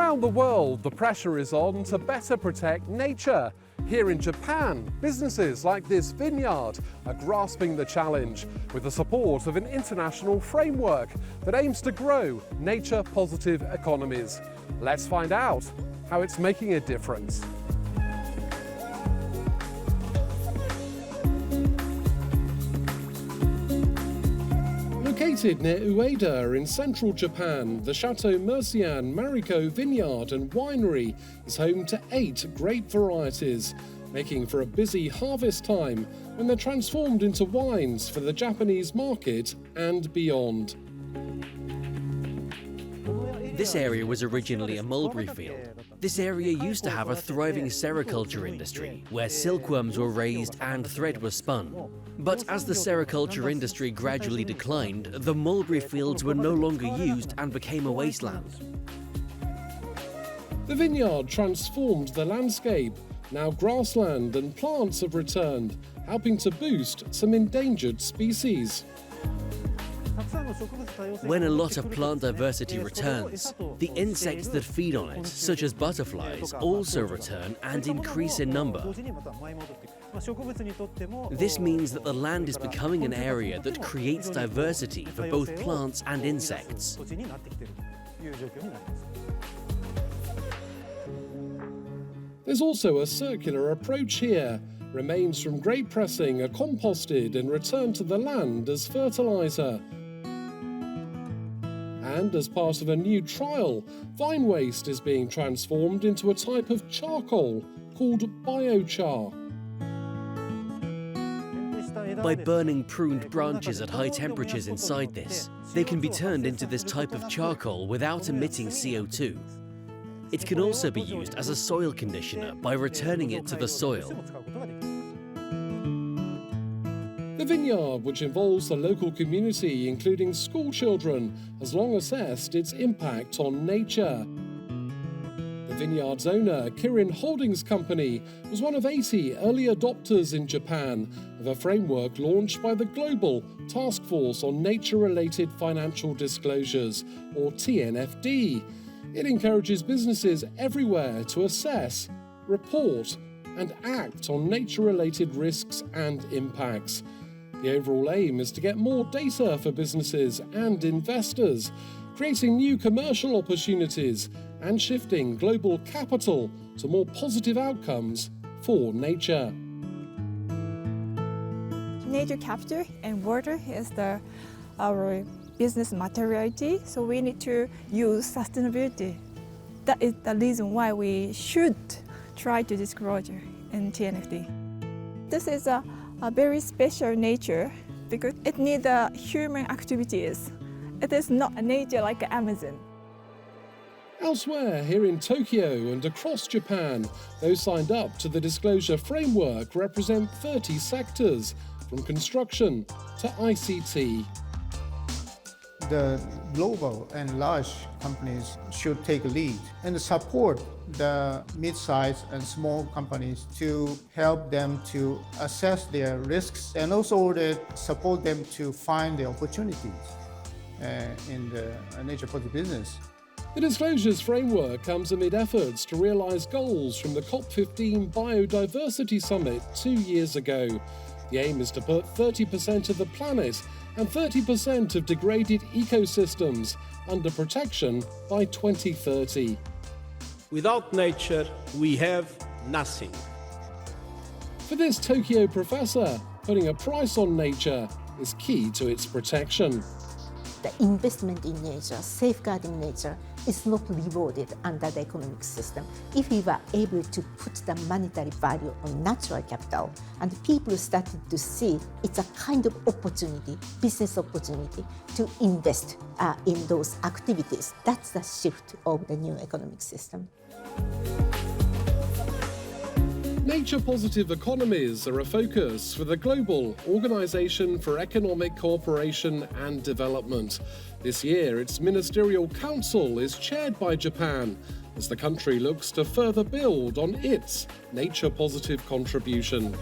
Around the world, the pressure is on to better protect nature. Here in Japan, businesses like this vineyard are grasping the challenge with the support of an international framework that aims to grow nature-positive economies. Let's find out how it's making a difference. Located near Ueda in central Japan, the Château Mercian Mariko vineyard and winery is home to 8 grape varieties, making for a busy harvest time when they're transformed into wines for the Japanese market and beyond. This area was originally a mulberry field. This area used to have a thriving sericulture industry, where silkworms were raised and thread was spun. But as the sericulture industry gradually declined, the mulberry fields were no longer used and became a wasteland. The vineyard transformed the landscape. Now grassland and plants have returned, helping to boost some endangered species. When a lot of plant diversity returns, the insects that feed on it, such as butterflies, also return and increase in number. This means that the land is becoming an area that creates diversity for both plants and insects. There's also a circular approach here. Remains from grape pressing are composted and returned to the land as fertilizer. And as part of a new trial, vine waste is being transformed into a type of charcoal called biochar. By burning pruned branches at high temperatures inside this, they can be turned into this type of charcoal without emitting CO2. It can also be used as a soil conditioner by returning it to the soil. The vineyard, which involves the local community, including school children, has long assessed its impact on nature. The vineyard's owner, Kirin Holdings company, was one of 80 early adopters in Japan of a framework launched by the Global Task Force on Nature-Related Financial Disclosures, or TNFD. It encourages businesses everywhere to assess, report, and act on nature-related risks and impacts. The overall aim is to get more data for businesses and investors, creating new commercial opportunities and shifting global capital to more positive outcomes for nature. Nature capture and water is our business materiality, so we need to use sustainability. That is the reason why we should try to disclosure in TNFD. This is a very special nature because it needs human activities. It is not a nature like Amazon. Elsewhere, here in Tokyo and across Japan, those signed up to the disclosure framework represent 30 sectors, from construction to ICT. The global and large companies should take a lead and support the mid-sized and small companies to help them to assess their risks and also to support them to find the opportunities in the nature-positive business. The disclosures framework comes amid efforts to realise goals from the COP15 Biodiversity Summit 2 years ago. The aim is to put 30% of the planet and 30% of degraded ecosystems under protection by 2030. Without nature, we have nothing. For this Tokyo professor, putting a price on nature is key to its protection. The investment in nature, safeguarding nature, is not rewarded under the economic system. If we were able to put the monetary value on natural capital, and people started to see it's a kind of opportunity, business opportunity, to invest in those activities, that's the shift of the new economic system. Nature-positive economies are a focus for the Global Organization for Economic Cooperation and Development. This year, its Ministerial Council is chaired by Japan as the country looks to further build on its nature-positive contribution.